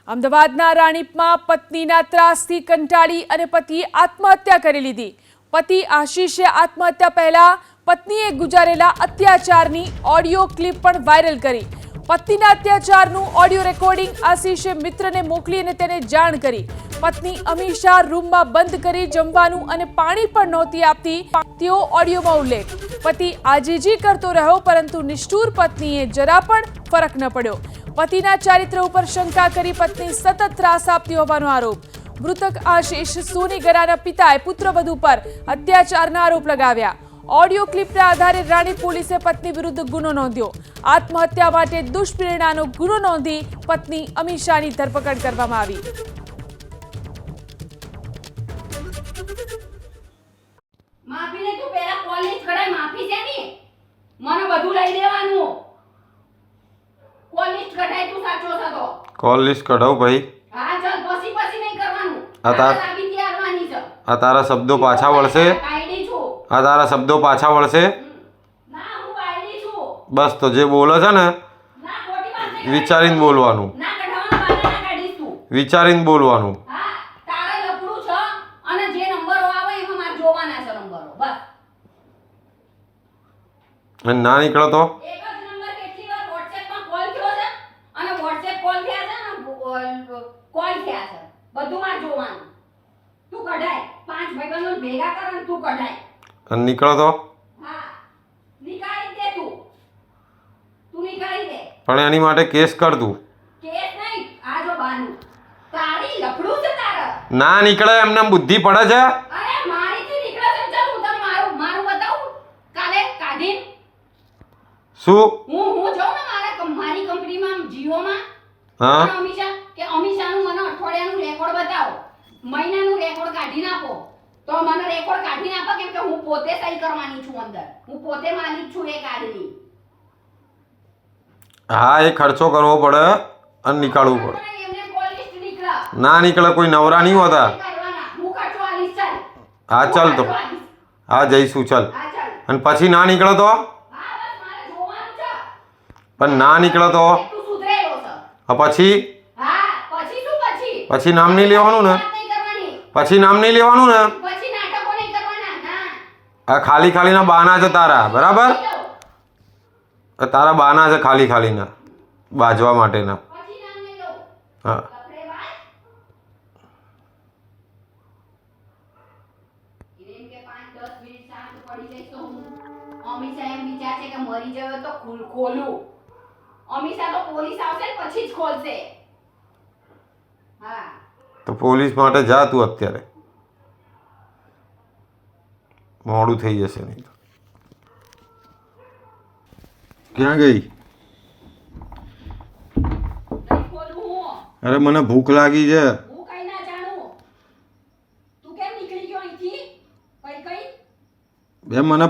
અમદાવાદના રાણીપમાં પત્નીના ત્રાસથી કંટાળી અને પતિએ આત્મહત્યા કરી લીધી। પતિ આશીષે આત્મહત્યા પહેલા પત્નીએ ગુજારેલા અત્યાચારની ઓડિયો ક્લિપ પણ વાયરલ કરી। પત્નીના અત્યાચારનું ઓડિયો રેકોર્ડિંગ આશીષે મિત્રને મોકલી અને તેને જાણ કરી। પત્ની અમીષા રૂમમાં બંધ કરી જમવાનું અને પાણી પણ નહોતી આપતી તેવો ઓડિયોમાં ઉલ્લેખ। પતિ આજીજી કરતો રહ્યો પરંતુ નિષ્ઠુર પત્નીએ જરા પણ ફરક ન પડ્યો। પતિના ચારિત્ર ઉપર શંકા કરી પત્ની સતત ત્રાસ આપતી હોવાનો આરોપ। મૃતક આશીષ સોનીગરાના પિતાએ પુત્રવધુ પર અત્યાચારના આરોપ લગાવ્યા। ઓડિયો ક્લિપના આધારે રાણી પોલીસે પત્ની વિરુદ્ધ ગુનો નોંધ્યો। આત્મહત્યા માટે દુષ્પ્રેરણાનો ગુનો નોંધી પત્ની અમીષાની ધરપકડ કરવામાં આવી। માફીને તું પહેલા કોલેજ કરાય માફી છે ની મને બધું લઈ દેવાનું કોલેજ કઢાય તું સાચો થતો કોલેજ કઢાવ ભાઈ હા ચાલ પછી નહીં કરવાનું આ સાબિતી આવવાની છે આ તારા શબ્દો પાછા વળશે કાયડી છું આ તારા શબ્દો પાછા વળશે ના હું કાયડી છું બસ તો જે બોલે છે ને ના ખોટી વાત નહીં વિચારીને બોલવાનું ના કઢાવવાનું બાના ના કાઢીશ તું વિચારીને બોલવાનું હા તારા લપડું છે અને જે નંબરો આવે એમાં માર જોવાના છે નંબરો બસ અને ના નીકળો તો એક જ નંબર કેટલી વાર WhatsApp માં કોલ થયો છે અને WhatsApp કોલ થયા છે અને કોલ થયા છે બધું માર જોવાનું તું કઢાય પાંચ ભાઈબંધો ભેગા કર અને તું કઢાય અને નીકળો તો હા નીકાળી દે તું નીકાળી દે પણ એની માટે કેસ કર તું કેસ નહીં આ જો બાનું તારી લફડું છે તારા ના નીકળે એમને બુદ્ધિ પડે છે અરે મારીથી નીકળે છે ચાલ હું તને મારું બતાવું કાલે કાઢીને શું હું જાઉં ને મારી કંપનીમાં જીઓમાં હા અમીષાનું મને અઠવાડિયાનું રેકોર્ડ બતાવો મહિનાનું રેકોર્ડ કાઢી નાખો તો મને રેકોર્ડ કાઢી નાખો કેમ કે હું પોતે સહી કરવાની છું અંદર હું પોતે માલિક છું એ કાર્ડની હા એ ખર્ચો કરવો પડે અને નીકાળવું પડે એમને કોલ લિસ્ટ નીકળા ના નીકળે કોઈ નવરા નહીં હોતા હું ખર્ચો આલીશ ચાલ હા ચાલ તો હા જઈશું ચાલ હા ચાલ અને પછી ના નીકળો તો હા બસ મારે જોવાનું છે પણ ના નીકળો તો તું સુધરેલો છે પછી હા પછી શું પછી નામ નહીં લેવાનું ને વાત નહીં કરવાની પછી નામ નહીં લેવાનું ને પછી નાટકો નહીં કરવાના ના આ ખાલી ખાલીના બહાના છે તારા બરાબર તારા બહાના છે ખાલી ખાલીના બાજવા માટેના પછી નામ નહીં લો હા આપણે વાત એમ કે 5-10 મિનિટ શાંત પડી જઈશ તો હું અમીષા એમ વિચાર છે કે મરી ગયો તો ખોલું અમીષા તો પોલીસ આવશે ને પછી જ ખોલશે હા તો પોલીસ માટે જા તું અત્યારે મોડું થઈ જશે નહીં તો ક્યાં ગઈ નહીં ખોલું હું અરે મને ભૂખ લાગી છે હું કઈ ના જાણું તું કેમ નીકળી ગયો અહીંથી કઈ બે મને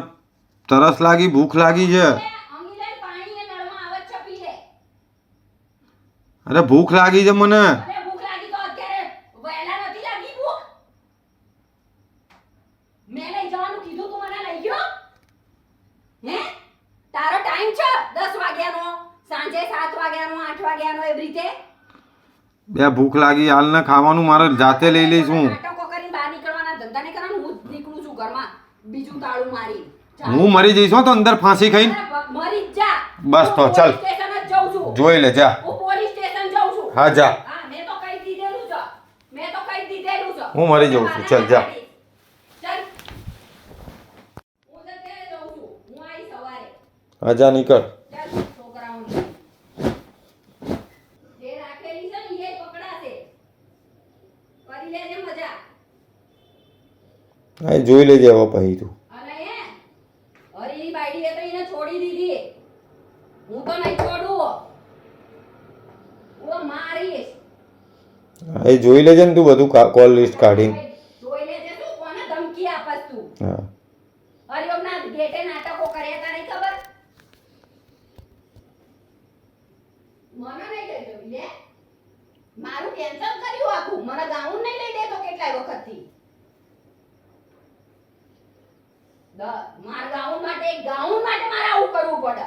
તરસ લાગી ભૂખ લાગી છે અંગીલાલ પાણી એ નળમાં આવે છે પી લે અરે ભૂખ લાગી છે મને અરે ભૂખ લાગી તો અત્યારે વહેલા નથી લાગી ભૂખ મેં લઈ જવાનું કીધું તું મને લઈ ગયો હે તારો ટાઈમ છે 10 વાગ્યાનો સાંજે 7 વાગ્યાનો 8 વાગ્યાનો એવી રીતે બે ભૂખ લાગી હાલ ને ખાવાનું મારે જાતે લઈ લઈશ હું નાટકો કરીને બહાર નીકળવાના ધંધા નહીં કરવાનું હું જ નીકળું છું ઘરમાં બીજું તાળું મારી હું મરી જઈશ હો તો અંદર ફાંસી ખાઈને મરી જ જા બસ તો ચાલ સ્ટેશન જ જાઉં છું જોઈ લે જા હું પોલીસ સ્ટેશન જાઉં છું હા જા હા મેં તો કહી દીધેલું છે હું મરી જાઉં છું ચાલ જા ચાલ હું તો ત્યાં જાઉં છું હું આવી સવારે હા જા નીકળ ચાલ છોકરાઓને જે રાખેલી છે ને એ પકડાશે કરી લેજે મજા હા એ જોઈ લેજે હવે પછી તું અને હે હરીની બાઈડીએ તો એને છોડી દીધી હું તો નહીં છોડું હું મારીશ હા એ જોઈ લેજે ને તું બધું કોલ લિસ્ટ કાઢીને જોઈ લેજે તું કોને ધમકી આપસ તું હા હરિઓમના ગેટે નાટકો કર્યા તા નહીં ખબર મને નહીં લઈ જવી લે મારું કેન્સલ કર્યું આખું મને ગાઉન નહીં લઈ દેતો કેટલાય વખતથી મારા ગાઉન માટે મારે આવું કરવું પડે